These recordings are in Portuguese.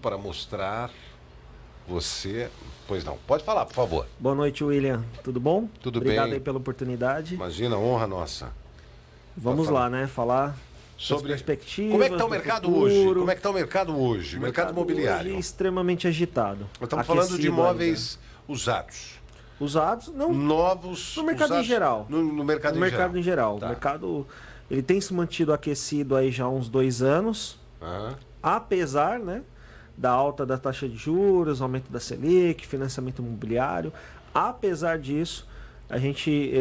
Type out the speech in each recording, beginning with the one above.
para mostrar você... Pois não, pode falar, por favor. Boa noite, William. Tudo bom? Tudo Obrigado bem. aí pela oportunidade. Imagina, honra nossa. Vamos lá, né? Falar sobre perspectivas. Como é que está o mercado hoje? Como é que está o mercado hoje? O mercado imobiliário. Hoje é extremamente agitado. Nós estamos falando de imóveis usados. Usados, não. Novos. No mercado usados, em geral. No mercado em geral. Tá. O mercado, ele tem se mantido aquecido aí já há uns 2 anos. Apesar, né, da alta da taxa de juros, aumento da Selic, financiamento imobiliário. Apesar disso, a gente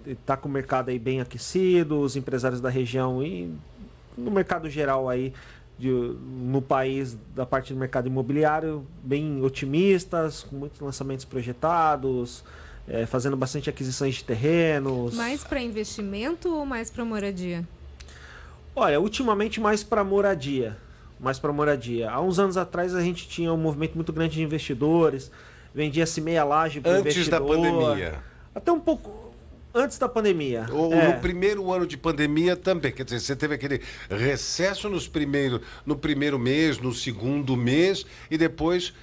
está com o mercado aí bem aquecido, os empresários da região e no mercado geral aí, no país, da parte do mercado imobiliário, bem otimistas, com muitos lançamentos projetados, fazendo bastante aquisições de terrenos. Mais para investimento ou mais para moradia? Olha, ultimamente mais para moradia. Há uns anos atrás a gente tinha um movimento muito grande de investidores, vendia-se meia laje para o investidor. Antes da pandemia. Até um pouco antes da pandemia. No primeiro ano de pandemia também. Quer dizer, você teve aquele recesso no primeiro mês, no segundo mês, e depois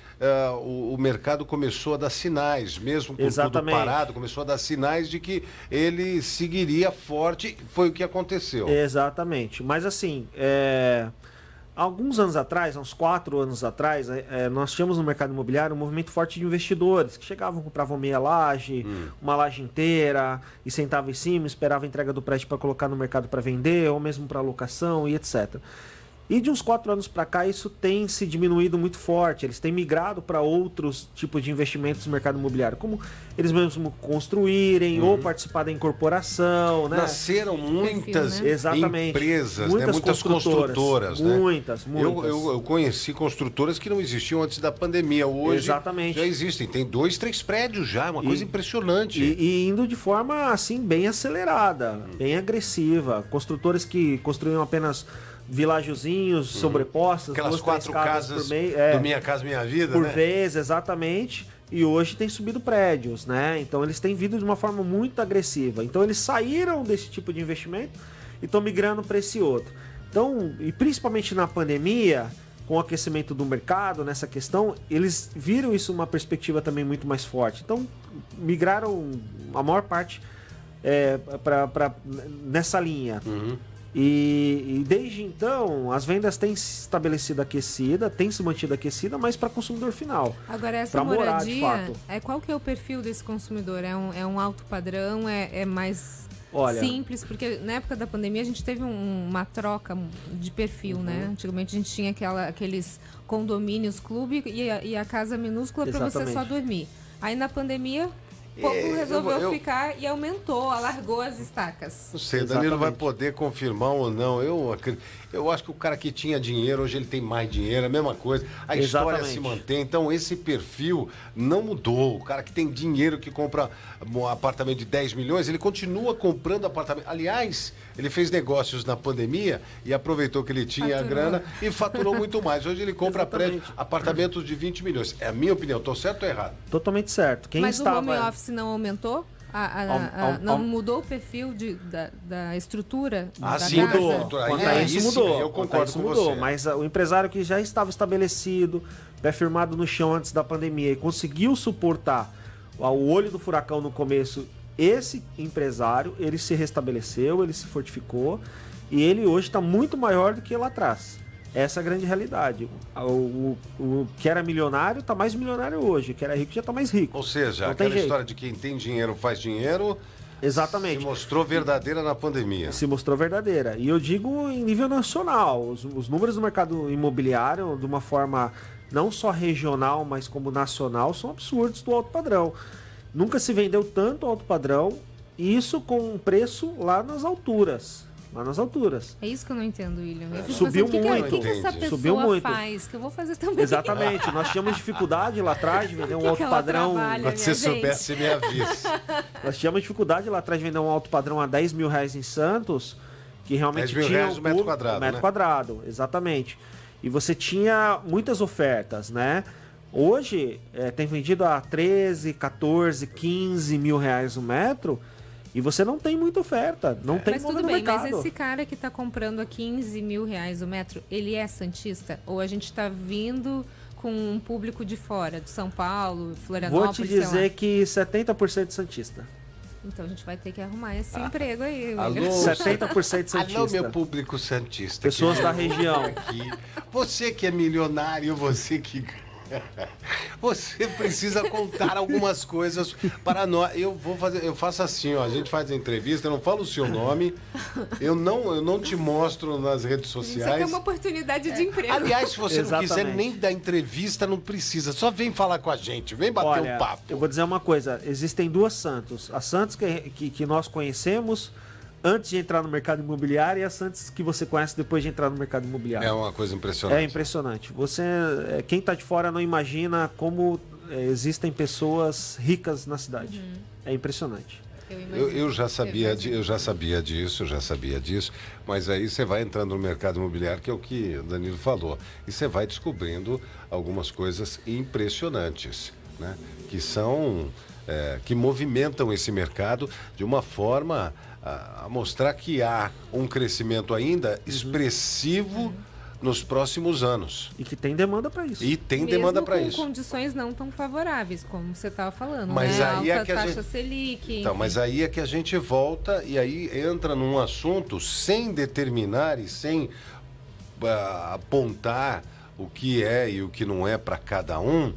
o mercado começou a dar sinais, mesmo com tudo parado, começou a dar sinais de que ele seguiria forte. Foi o que aconteceu. Exatamente. Mas assim, alguns anos atrás, uns 4 anos atrás, nós tínhamos no mercado imobiliário um movimento forte de investidores que chegavam, compravam meia laje, uma laje inteira, e sentavam em cima, esperavam a entrega do prédio para colocar no mercado para vender, ou mesmo para locação e etc. E de uns 4 anos para cá, isso tem se diminuído muito forte. Eles têm migrado para outros tipos de investimentos no mercado imobiliário, como eles mesmos construírem ou participar da incorporação. Né? Nasceram muitas Exatamente. empresas, muitas construtoras. Né? Muitas. Eu conheci construtoras que não existiam antes da pandemia. Hoje já existem. Tem 2, 3 prédios já, uma coisa impressionante. E indo de forma assim bem acelerada, bem agressiva. Construtores que construíam apenas vilajozinhos sobrepostos, aquelas 4 casas do Minha Casa Minha Vida, por vez, exatamente. E hoje tem subido prédios, né? Então eles têm vindo de uma forma muito agressiva. Então eles saíram desse tipo de investimento e estão migrando para esse outro. Então, e principalmente na pandemia, com o aquecimento do mercado nessa questão, eles viram isso uma perspectiva também muito mais forte. Então migraram a maior parte nessa linha. E desde então, as vendas têm se estabelecido aquecida, têm se mantido aquecida, mas para consumidor final. Agora, essa moradia, qual que é o perfil desse consumidor? É um alto padrão? É mais simples? Porque na época da pandemia a gente teve uma troca de perfil, né? Antigamente a gente tinha aqueles condomínios, clube e a casa minúscula para você só dormir. Aí na pandemia... O povo resolveu ficar e alargou as estacas. Não sei, o Danilo vai poder confirmar ou não. Eu acho que o cara que tinha dinheiro, hoje ele tem mais dinheiro, a mesma coisa. A história se mantém. Então, esse perfil não mudou. O cara que tem dinheiro, que compra um apartamento de 10 milhões, ele continua comprando apartamento. Aliás, ele fez negócios na pandemia e aproveitou que ele tinha a grana e faturou muito mais. Hoje ele compra apartamentos de 20 milhões. É a minha opinião. Estou certo ou errado? Totalmente certo. Mas o home office não aumentou? Não mudou o perfil da estrutura da sim, casa? Mudou. Eu concordo com você. Mas o empresário que já estava estabelecido, pé firmado no chão antes da pandemia e conseguiu suportar o olho do furacão no começo, esse empresário, ele se restabeleceu, ele se fortificou e ele hoje está muito maior do que lá atrás. Essa é a grande realidade. O que era milionário está mais milionário hoje. O que era rico já está mais rico. Ou seja, aquela história de quem tem dinheiro faz dinheiro. Exatamente. Se mostrou verdadeira na pandemia. Se mostrou verdadeira. E eu digo em nível nacional. Os números do mercado imobiliário, de uma forma não só regional, mas como nacional, são absurdos do alto padrão. Nunca se vendeu tanto alto padrão, isso com um preço lá nas alturas. É isso que eu não entendo, William. Subiu muito. O que essa pessoa faz? Que eu vou fazer também. Exatamente. Nós tínhamos dificuldade lá atrás de vender um alto padrão. Mas se você soubesse, me avisa. Nós tínhamos dificuldade lá atrás de vender um alto padrão a 10 mil reais em Santos, que realmente 10 mil reais o metro quadrado, metro quadrado, exatamente. E você tinha muitas ofertas, né? Hoje, tem vendido a 13, 14, 15 mil reais o metro. E você não tem muita oferta, não tem mas tudo tudo no bem, mercado. mas esse cara que está comprando a 15 mil reais o metro, ele é santista? Ou a gente está vindo com um público de fora, de São Paulo, Florianópolis? Vou te dizer que 70% santista. Então a gente vai ter que arrumar esse emprego aí. Alô, 70% santista. Alô, meu público santista. Pessoas da região. Aqui. Você que é milionário, você que... Você precisa contar algumas coisas para nós. Eu faço assim, ó, a gente faz a entrevista, eu não falo o seu nome, eu não te mostro nas redes sociais. Isso aqui é uma oportunidade de emprego. Aliás, se você Exatamente. não quiser nem dar entrevista, não precisa. Só vem falar com a gente, vem bater um papo. Eu vou dizer uma coisa, existem duas Santos. A Santos que nós conhecemos antes de entrar no mercado imobiliário e a Santos que você conhece depois de entrar no mercado imobiliário. É uma coisa impressionante. É impressionante. Quem está de fora não imagina como existem pessoas ricas na cidade. É impressionante. Eu já sabia disso, mas aí você vai entrando no mercado imobiliário, que é o que o Danilo falou, e você vai descobrindo algumas coisas impressionantes, né? Que são, que movimentam esse mercado de uma forma a mostrar que há um crescimento ainda expressivo nos próximos anos. E que tem demanda para isso. E tem demanda para isso. Com condições não tão favoráveis, como você estava falando, mas né? aí Alta é que taxa gente... Selic. Então, mas aí é que a gente volta e aí entra num assunto sem determinar e sem apontar o que é e o que não é para cada um.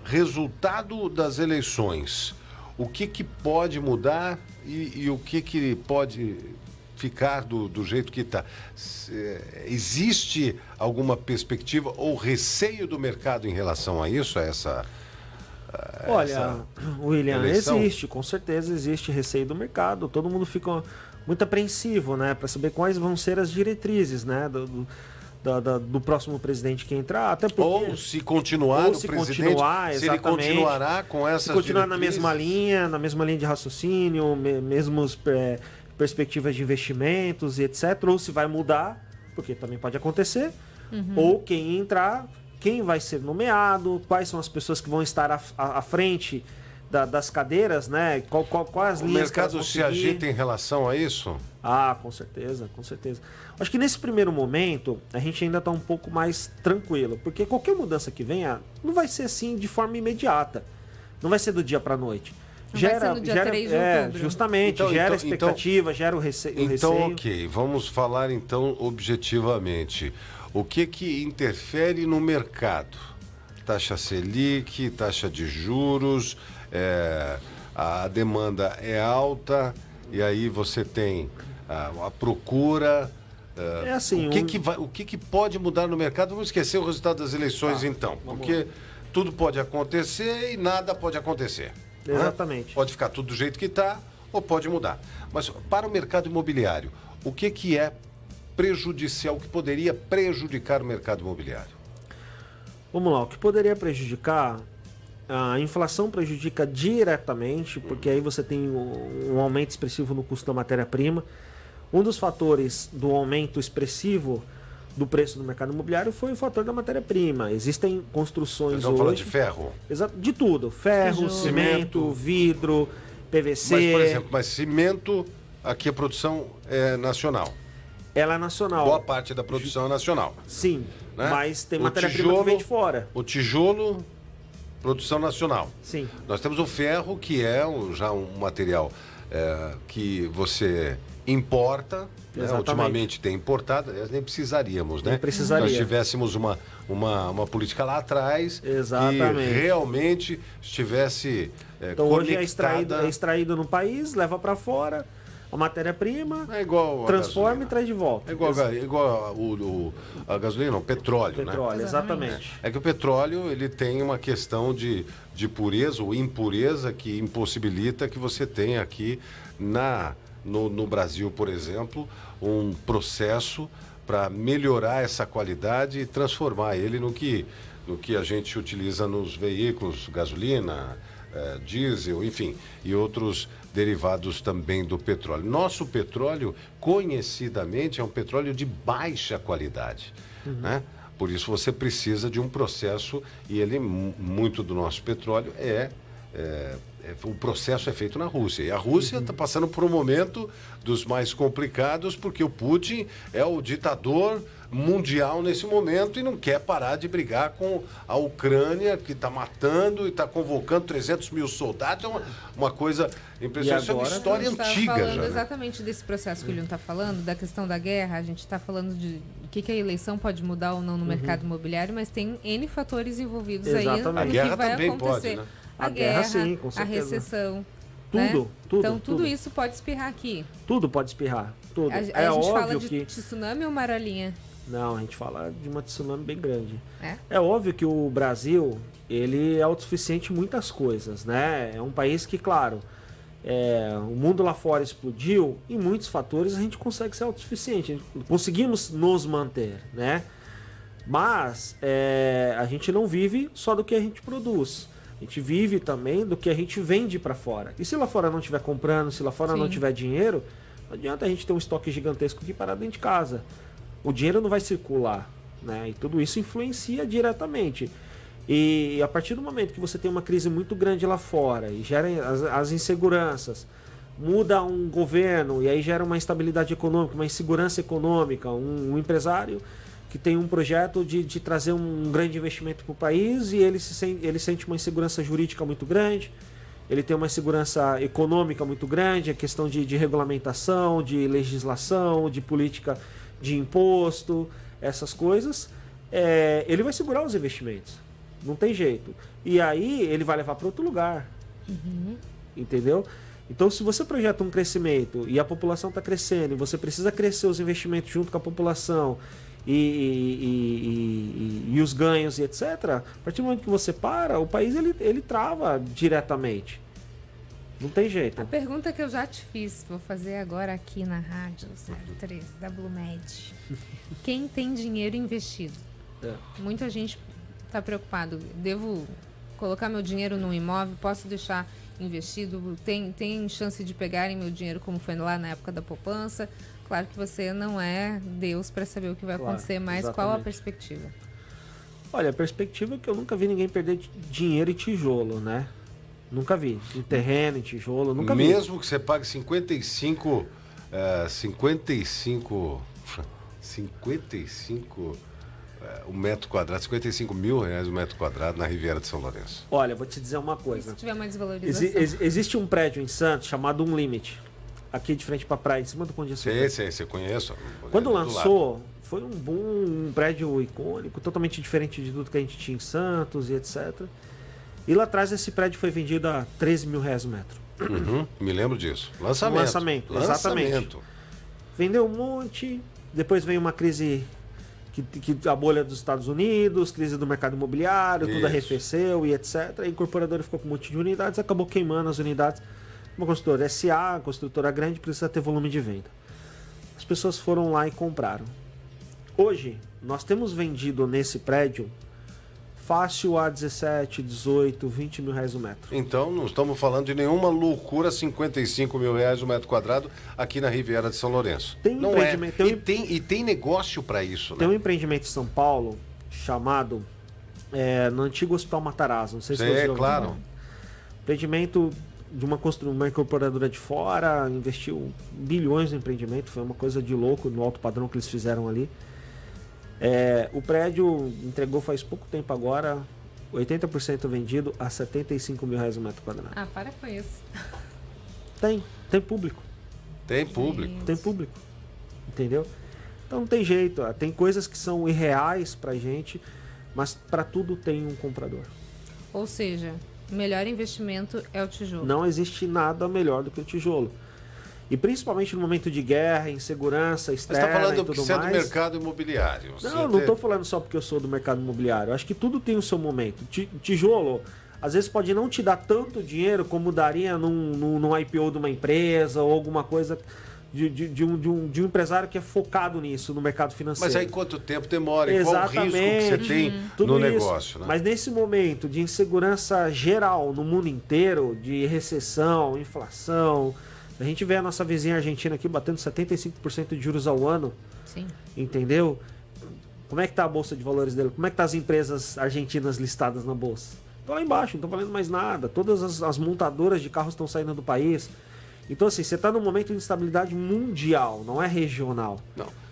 Resultado das eleições. O que pode mudar e o que pode ficar do jeito que está? Existe alguma perspectiva ou receio do mercado em relação a isso, a essa... Olha, William, eleição? existe, com certeza existe receio do mercado. Todo mundo fica muito apreensivo, né, para saber quais vão ser as diretrizes, né, do próximo presidente que entrar, até porque... Ou se continuar o presidente, se ele continuará com essas se continuar diretrizes. na mesma linha de raciocínio, mesmos perspectivas de investimentos e etc, ou se vai mudar, porque também pode acontecer, ou quem entrar, quem vai ser nomeado, quais são as pessoas que vão estar à frente das cadeiras, né? Quais linhas o mercado se agita em relação a isso? Ah, com certeza, com certeza. Acho que nesse primeiro momento a gente ainda está um pouco mais tranquilo, porque qualquer mudança que venha não vai ser assim de forma imediata, não vai ser do dia para a noite. Vai ser no dia 3 de outubro. Justamente, gera expectativa, gera o receio. Então, ok, vamos falar então objetivamente. O que interfere no mercado? Taxa Selic, taxa de juros, a demanda é alta e aí você tem a procura. Assim, o que pode mudar no mercado? Vamos esquecer o resultado das eleições então, porque tudo pode acontecer e nada pode acontecer. Exatamente. Né? Pode ficar tudo do jeito que está ou pode mudar. Mas para o mercado imobiliário, o que é prejudicial, o que poderia prejudicar o mercado imobiliário? Vamos lá, o que poderia prejudicar, a inflação prejudica diretamente, porque aí você tem um aumento expressivo no custo da matéria-prima. Um dos fatores do aumento expressivo do preço do mercado imobiliário foi o fator da matéria-prima. Existem construções hoje... Falando de ferro? De tudo. Ferro, cimento, vidro, PVC... Mas, por exemplo, cimento, aqui a produção é nacional. Ela é nacional. Boa parte da produção é nacional. Sim, né? Mas tem matéria-prima que vem de fora. O tijolo, produção nacional. Sim. Nós temos o ferro, que é já um material que você importa. Né? Ultimamente tem importado, nem precisaríamos, né? Nem precisaria. Nós tivéssemos uma política lá atrás Exatamente. que realmente estivesse então conectada. Hoje é extraído no país, leva para fora a matéria-prima, igual transforma e traz de volta. É igual a gasolina, não, o petróleo, né? Petróleo, exatamente. É que o petróleo ele tem uma questão de pureza ou impureza que impossibilita que você tenha aqui no Brasil, por exemplo, um processo para melhorar essa qualidade e transformar ele no que a gente utiliza nos veículos, gasolina, diesel, enfim, e outros derivados também do petróleo. Nosso petróleo, conhecidamente, é um petróleo de baixa qualidade, né? Por isso você precisa de um processo e muito do nosso petróleo é o processo é feito na Rússia. E a Rússia está passando por um momento dos mais complicados, porque o Putin é o ditador mundial nesse momento e não quer parar de brigar com a Ucrânia, que está matando e está convocando 300 mil soldados. É uma coisa impressionante. Isso é uma história antiga falando já. Exatamente desse processo que o William está falando, da questão da guerra. A gente está falando de o que a eleição pode mudar ou não no mercado imobiliário, mas tem N fatores envolvidos aí no a guerra que vai também acontecer. Pode, né? A guerra, sim, com a certeza. recessão. Tudo, né? tudo. Então, tudo isso pode espirrar aqui. Tudo pode espirrar. Tudo. A gente óbvio fala de que... tsunami ou marelinha? Não, a gente fala de uma tsunami bem grande. É óbvio que o Brasil, ele é autossuficiente em muitas coisas, né? É um país que, claro, o mundo lá fora explodiu, em muitos fatores a gente consegue ser autossuficiente, conseguimos nos manter, né? Mas a gente não vive só do que a gente produz. A gente vive também do que a gente vende para fora. E se lá fora não estiver comprando, se lá fora não tiver dinheiro, não adianta a gente ter um estoque gigantesco aqui parado dentro de casa. O dinheiro não vai circular, né? E tudo isso influencia diretamente. E a partir do momento que você tem uma crise muito grande lá fora e gera as inseguranças, muda um governo e aí gera uma instabilidade econômica, uma insegurança econômica, um empresário que tem um projeto de trazer um grande investimento para o país e ele sente uma insegurança jurídica muito grande, ele tem uma insegurança econômica muito grande, a questão de regulamentação, de legislação, de política de imposto, essas coisas, ele vai segurar os investimentos. Não tem jeito. E aí ele vai levar para outro lugar. Entendeu? Então, se você projeta um crescimento e a população está crescendo e você precisa crescer os investimentos junto com a população e os ganhos e etc., a partir do momento que você para, o país ele trava diretamente. Não tem jeito. A pergunta que eu já te fiz, vou fazer agora aqui na Rádio 03 da Blumed. Quem tem dinheiro investido? Muita gente está preocupado. Devo colocar meu dinheiro num imóvel? Posso deixar investido? Tem chance de pegarem meu dinheiro como foi lá na época da poupança? Claro que você não é Deus para saber o que vai acontecer, mas exatamente. Qual a perspectiva? Olha, a perspectiva é que eu nunca vi ninguém perder dinheiro em tijolo, né? Nunca vi. Em terreno, em tijolo, nunca vi. Mesmo que você pague 55 o metro quadrado, 55 mil reais o metro quadrado na Riviera de São Lourenço. Olha, vou te dizer uma coisa. E se tiver uma desvalorização? Existe um prédio em Santos chamado Limite, aqui de frente para a praia, em cima do Pão de Açúcar. Sei, você conhece. Quando lançou, foi um boom, um prédio icônico, totalmente diferente de tudo que a gente tinha em Santos e etc. E lá atrás esse prédio foi vendido a 13 mil reais o metro. Me lembro disso. Lançamento. Exatamente. Vendeu um monte, depois veio uma crise que a bolha dos Estados Unidos, crise do mercado imobiliário, tudo arrefeceu e etc. E a incorporadora ficou com um monte de unidades, acabou queimando as unidades. Uma construtora SA, construtora grande, precisa ter volume de venda. As pessoas foram lá e compraram. Hoje, nós temos vendido nesse prédio fácil a 17, 18, 20 mil reais o metro. Então, não estamos falando de nenhuma loucura, 55 mil reais o metro quadrado aqui na Riviera de São Lourenço. Tem um empreendimento. Tem negócio para isso, né? Tem um empreendimento em São Paulo chamado no antigo Hospital Matarazzo. Não sei se você já ouviu falar. Empreendimento de uma incorporadora de fora, investiu bilhões no empreendimento, foi uma coisa de louco no alto padrão que eles fizeram ali. O prédio entregou faz pouco tempo agora, 80% vendido a 75 mil reais o metro quadrado. Ah, para com isso. Tem público. Tem público. Tem público. Entendeu? Então não tem jeito. Tem coisas que são irreais pra gente, mas para tudo tem um comprador. Ou seja, o melhor investimento é o tijolo. Não existe nada melhor do que o tijolo. E principalmente no momento de guerra, insegurança externa e tudo mais. Você está falando que você é do mercado imobiliário. Não estou falando só porque eu sou do mercado imobiliário. Eu acho que tudo tem o seu momento. Tijolo, às vezes pode não te dar tanto dinheiro como daria num IPO de uma empresa ou alguma coisa de um empresário que é focado nisso, no mercado financeiro. Mas aí quanto tempo demora? E qual o risco que você tem no negócio? Né? Mas nesse momento de insegurança geral no mundo inteiro, de recessão, inflação... A gente vê a nossa vizinha argentina aqui batendo 75% de juros ao ano. Sim. Entendeu? Como é que tá a bolsa de valores dele? Como é que tá as empresas argentinas listadas na bolsa? estão lá embaixo, não estão valendo mais nada. Todas as montadoras de carros estão saindo do país. Então, assim, você está num momento de instabilidade mundial, não é regional.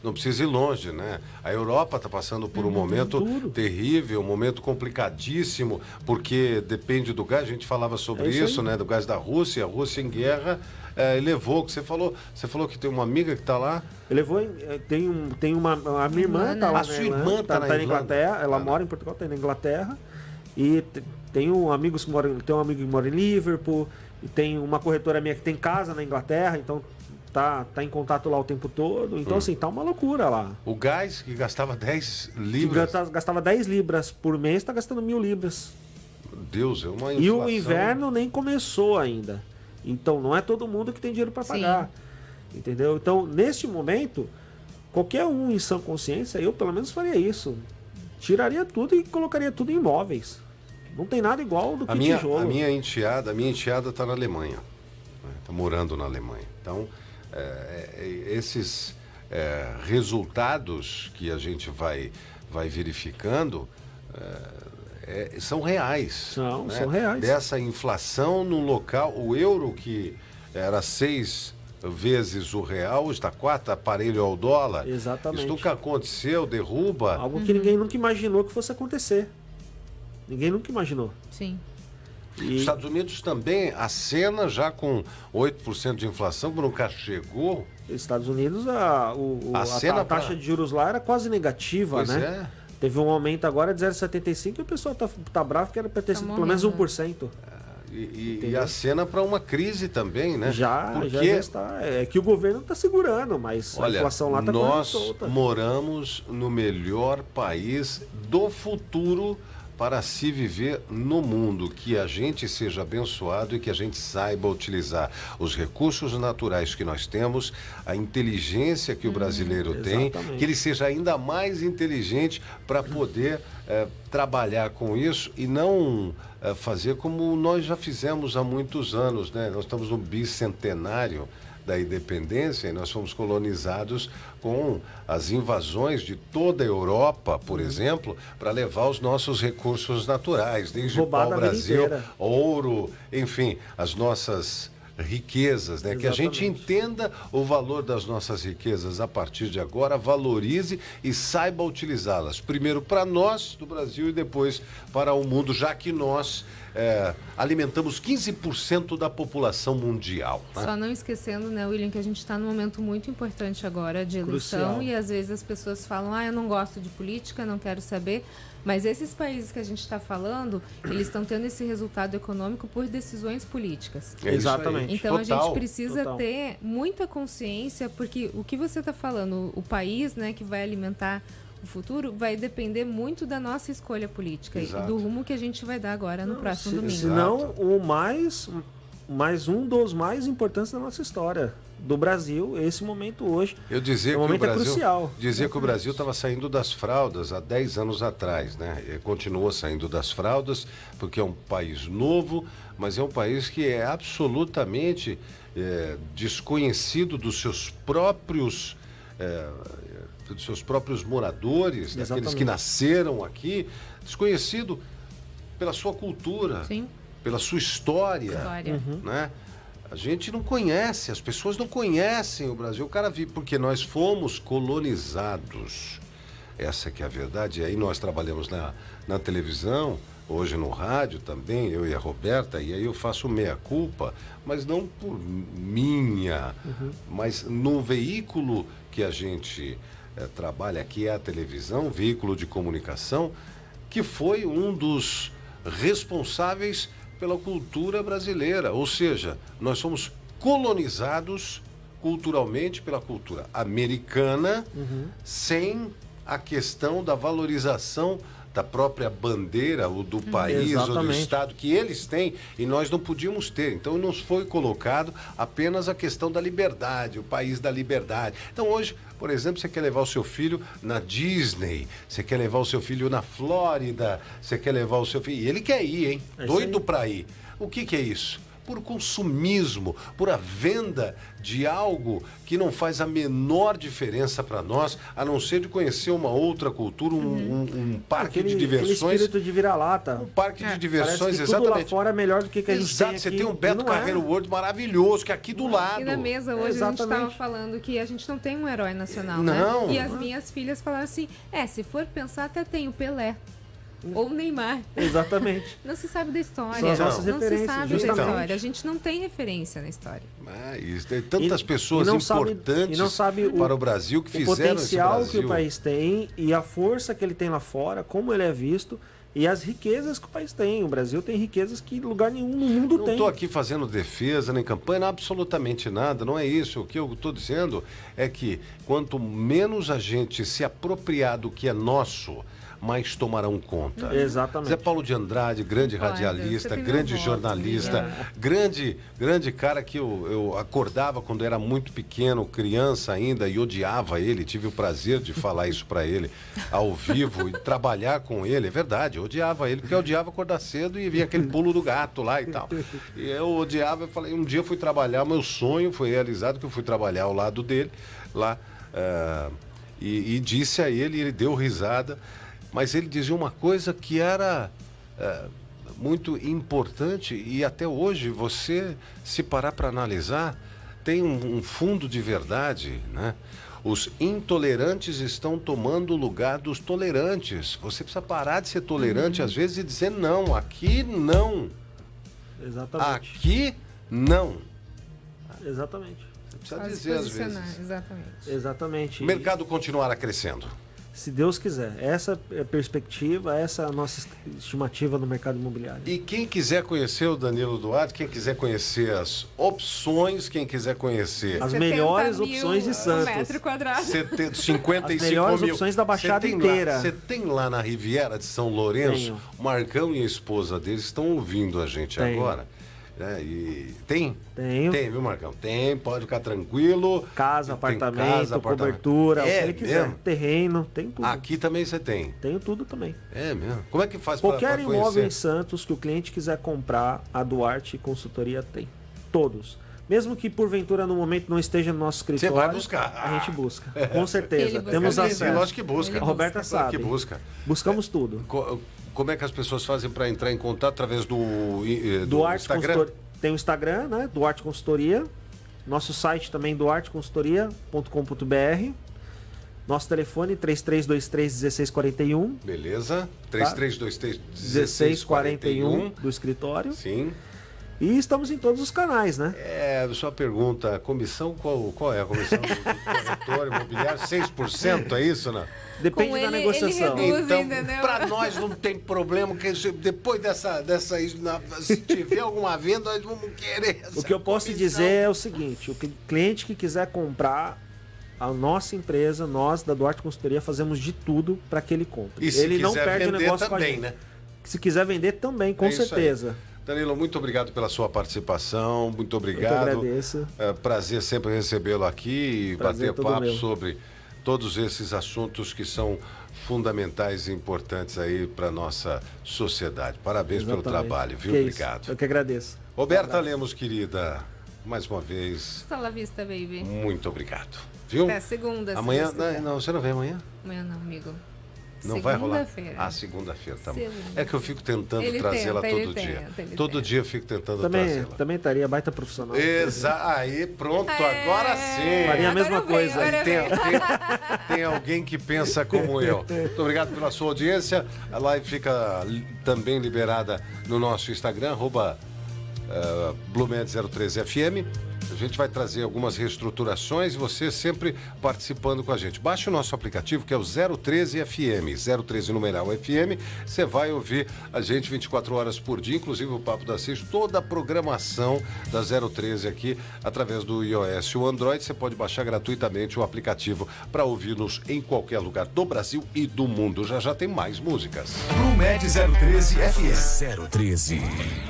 Não precisa ir longe, né? A Europa está passando por um momento terrível, um momento complicadíssimo, porque depende do gás. A gente falava sobre isso, né? Do gás da Rússia. A Rússia em guerra levou, que você falou que tem uma amiga que está lá. Levou, a minha irmã está lá. A sua irmã está na Inglaterra, ela mora em Portugal, está na Inglaterra. E tem um amigo que mora em Liverpool. E tem uma corretora minha que tem casa na Inglaterra, então tá em contato lá o tempo todo. Então, assim, tá uma loucura lá. O gás que gastava 10 libras... Gastava 10 libras por mês, tá gastando 1.000 libras. Meu Deus, é uma inflação. E o inverno nem começou ainda. Então, não é todo mundo que tem dinheiro para pagar. Entendeu? Então, neste momento, qualquer um em sã consciência, eu pelo menos faria isso. Tiraria tudo e colocaria tudo em imóveis. Não tem nada igual do que tijolo. A minha enteada está na Alemanha. Está morando na Alemanha. Então, esses resultados que a gente vai verificando são reais. São reais. Dessa inflação no local, o euro que era 6 vezes o real, está 4, aparelho ao dólar. Exatamente. Isso nunca aconteceu, derruba. Algo que ninguém nunca imaginou que fosse acontecer. Ninguém nunca imaginou. Sim. Os Estados Unidos também acena já com 8% de inflação, que nunca chegou. Estados Unidos, a taxa de juros lá era quase negativa, pois né? Teve um aumento agora de 0,75 e o pessoal tá bravo que era para ter sido pelo menos 1%. E acena para uma crise também, né? Já está. É que o governo está segurando, mas a inflação lá está correndo solta. Nós moramos no melhor país do futuro para se viver no mundo, que a gente seja abençoado e que a gente saiba utilizar os recursos naturais que nós temos, a inteligência que o brasileiro tem, que ele seja ainda mais inteligente para poder trabalhar com isso e não fazer como nós já fizemos há muitos anos, né? Nós estamos no bicentenário da independência e nós fomos colonizados com as invasões de toda a Europa, por exemplo, para levar os nossos recursos naturais, desde pau-brasil, ouro, enfim, as nossas riquezas, né? Que a gente entenda o valor das nossas riquezas a partir de agora, valorize e saiba utilizá-las. Primeiro para nós, do Brasil, e depois para o mundo, já que nós alimentamos 15% da população mundial. Né? Só não esquecendo, né, William, que a gente está num momento muito importante agora de eleição. Crucial. E às vezes as pessoas falam, eu não gosto de política, não quero saber. Mas esses países que a gente está falando, eles estão tendo esse resultado econômico por decisões políticas. Exatamente. Então a gente precisa ter muita consciência, porque o que você está falando, o país, né, que vai alimentar o futuro, vai depender muito da nossa escolha política e do rumo que a gente vai dar agora no próximo domingo. Se não, mais um dos mais importantes da nossa história. Do Brasil, esse momento hoje. Eu dizia que momento o Brasil, é crucial. Dizia que o Brasil estava saindo das fraldas há 10 anos atrás, né? E continua saindo das fraldas, porque é um país novo, mas é um país que é absolutamente desconhecido dos seus próprios moradores, daqueles que nasceram aqui, desconhecido pela sua cultura, pela sua história. Né? A gente não conhece, as pessoas não conhecem o Brasil. O cara vive porque nós fomos colonizados. Essa que é a verdade. E aí nós trabalhamos na televisão, hoje no rádio também, eu e a Roberta, e aí eu faço meia-culpa, mas não por minha, mas no veículo que a gente trabalha aqui, é a televisão, veículo de comunicação, que foi um dos responsáveis pela cultura brasileira, ou seja, nós somos colonizados culturalmente pela cultura americana, sem a questão da valorização da própria bandeira, ou do país, ou do estado que eles têm, e nós não podíamos ter. Então nos foi colocado apenas a questão da liberdade, o país da liberdade. Então hoje, por exemplo, você quer levar o seu filho na Disney, você quer levar o seu filho na Flórida, você quer levar o seu filho... E ele quer ir, hein? Doido pra ir. O que é isso? por consumismo, por a venda de algo que não faz a menor diferença para nós, a não ser de conhecer uma outra cultura, um parque de diversões. Aquele espírito de vira-lata. Um parque de diversões, parece que exatamente. Tudo lá fora é melhor do que a gente tem aqui. Você tem um Beto Carreiro World maravilhoso, que é aqui do lado. E na mesa hoje a gente estava falando que a gente não tem um herói nacional, não, né? E as minhas filhas falaram assim, se for pensar, até tem o Pelé. Ou o Neymar. Exatamente. Não se sabe da história. São as nossas referências. Não se sabe justamente. da história. A gente não tem referência na história. Tem tantas pessoas importantes para o Brasil que fizeram esse Brasil. O potencial que o país tem e a força que ele tem lá fora, como ele é visto e as riquezas que o país tem. O Brasil tem riquezas que lugar nenhum no mundo tem. Não estou aqui fazendo defesa nem campanha, absolutamente nada, não é isso. O que eu estou dizendo é que quanto menos a gente se apropriar do que é nosso, mais tomarão conta. Exatamente. Zé Paulo de Andrade, grande radialista, grande jornalista, grande cara que eu acordava quando era muito pequeno, criança ainda, e odiava ele. Tive o prazer de falar isso para ele ao vivo e trabalhar com ele. É verdade, eu odiava ele, porque eu odiava acordar cedo e vinha aquele pulo do gato lá e tal. E eu odiava, eu falei, um dia eu fui trabalhar, meu sonho foi realizado, que eu fui trabalhar ao lado dele lá, e disse a ele, e ele deu risada. Mas ele dizia uma coisa que era muito importante e até hoje você, se parar para analisar, tem um fundo de verdade, né? Os intolerantes estão tomando o lugar dos tolerantes. Você precisa parar de ser tolerante às vezes e dizer não, aqui não. Exatamente. Aqui não. Exatamente. Você precisa dizer às vezes. Exatamente. O mercado continuará crescendo. Se Deus quiser. Essa é a perspectiva, essa é a nossa estimativa no mercado imobiliário. E quem quiser conhecer o Danilo Duarte, quem quiser conhecer as opções, quem quiser conhecer... As melhores opções de Santos. Metro quadrado. 55 as melhores mil. Opções da Baixada inteira. Você tem lá na Riviera de São Lourenço, o Marcão e a esposa deles estão ouvindo a gente agora. E tem? Tenho. Tem, viu, Marcão? Tem, pode ficar tranquilo. Casa, apartamento, cobertura, o que ele quiser. Mesmo? Terreno, tem tudo. Aqui também você tem? Tenho tudo também. É mesmo? Como é que faz para conhecer? Qualquer imóvel em Santos que o cliente quiser comprar, a Duarte Consultoria tem. Todos. Mesmo que porventura no momento não esteja no nosso escritório, você vai buscar. A gente busca. Com certeza. Temos acesso. Lógico que busca. A Roberta sabe. Que busca. Buscamos tudo. Como é que as pessoas fazem para entrar em contato através do Instagram? Tem o Instagram, né? Duarte Consultoria. Nosso site também, duarteconsultoria.com.br. Nosso telefone, 3323-1641. Beleza. 3323-1641 do escritório. Sim. E estamos em todos os canais, né? Sua pergunta, comissão, qual é a comissão do corretor imobiliário? 6%, é isso, né? Depende da negociação. Ele reduz, então, para nós não tem problema, porque depois dessa se tiver alguma venda, nós vamos querer essa O que eu posso dizer é o seguinte, o cliente que quiser comprar, a nossa empresa, nós da Duarte Consultoria, fazemos de tudo para que ele compre. E se ele não quiser perde o vender negócio também, com a gente. né? Se quiser vender também, com certeza. Danilo, muito obrigado pela sua participação, muito obrigado. Eu agradeço. Prazer sempre recebê-lo aqui e bater papo sobre todos esses assuntos que são fundamentais e importantes aí para nossa sociedade. Parabéns pelo trabalho, viu? Obrigado. Eu que agradeço. Roberta Lemos, querida, mais uma vez. Hasta la vista, baby. Muito obrigado. Viu? Até segunda. Amanhã, não, você não vem amanhã? Amanhã não, amigo. Não vai rolar? Segunda-feira. Segunda-feira, tá bom. É que eu fico tentando trazê-la todo dia. Todo dia eu fico tentando trazê-la. Também estaria baita profissional. Aí, pronto, agora sim. Faria a mesma coisa. Tem alguém que pensa como eu. Muito obrigado pela sua audiência. A live fica também liberada no nosso Instagram, @Blumed03FM. A gente vai trazer algumas reestruturações e você sempre participando com a gente. Baixe o nosso aplicativo, que é o 013 FM, 013 numeral FM. Você vai ouvir a gente 24 horas por dia, inclusive o Papo da Sexta, toda a programação da 013 aqui, através do iOS e o Android. Você pode baixar gratuitamente o aplicativo para ouvir-nos em qualquer lugar do Brasil e do mundo. Já tem mais músicas. Blumed 013 FM. 013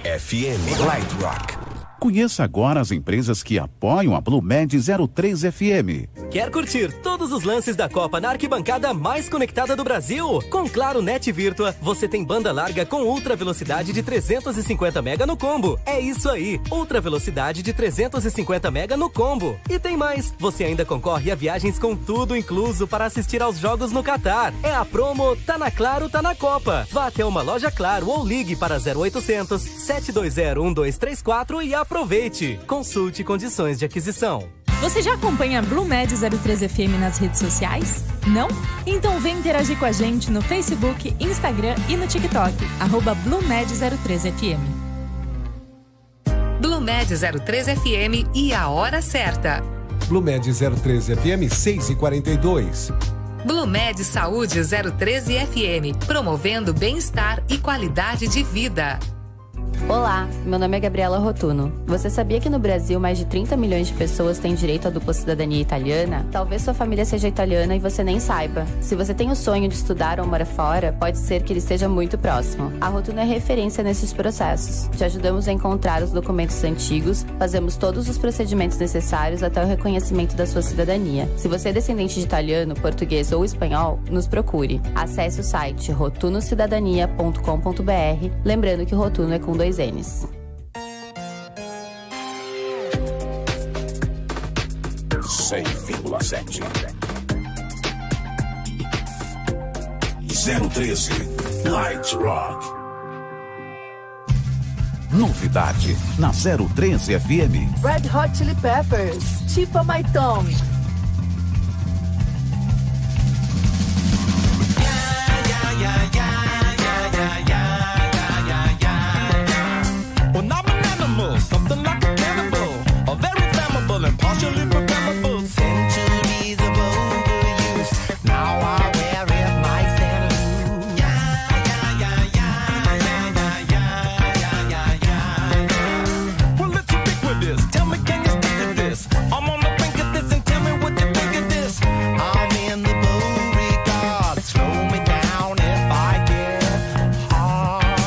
FM Light Rock. Conheça agora as empresas que apoiam a Blumed 03 FM. Quer curtir todos os lances da Copa na arquibancada mais conectada do Brasil? Com Claro Net Virtua, você tem banda larga com ultra velocidade de 350 mega no combo. É isso aí, ultra velocidade de 350 mega no combo. E tem mais, você ainda concorre a viagens com tudo incluso para assistir aos jogos no Catar. É a promo Tá na Claro, tá na Copa. Vá até uma loja Claro ou ligue para 0800 720 1234 e aproveite. Consulte condições de aquisição. Você já acompanha a Blumed 03 FM nas redes sociais? Não? Então vem interagir com a gente no Facebook, Instagram e no TikTok, @Blumed 03 FM. Blumed 03 FM e a hora certa. Blumed 03 FM 6h42. Blumed Saúde 013 FM, promovendo bem-estar e qualidade de vida. Olá, meu nome é Gabriela Rotuno. Você sabia que no Brasil mais de 30 milhões de pessoas têm direito à dupla cidadania italiana? Talvez sua família seja italiana e você nem saiba. Se você tem o sonho de estudar ou morar fora, pode ser que ele esteja muito próximo. A Rotuno é referência nesses processos. Te ajudamos a encontrar os documentos antigos, fazemos todos os procedimentos necessários até o reconhecimento da sua cidadania. Se você é descendente de italiano, português ou espanhol, nos procure. Acesse o site rotunocidadania.com.br, lembrando que Rotuno é com 2 N's. (100,7) 013 Light Rock. Novidade na 013 FM. Red Hot Chili Peppers, Tipo My Tongue.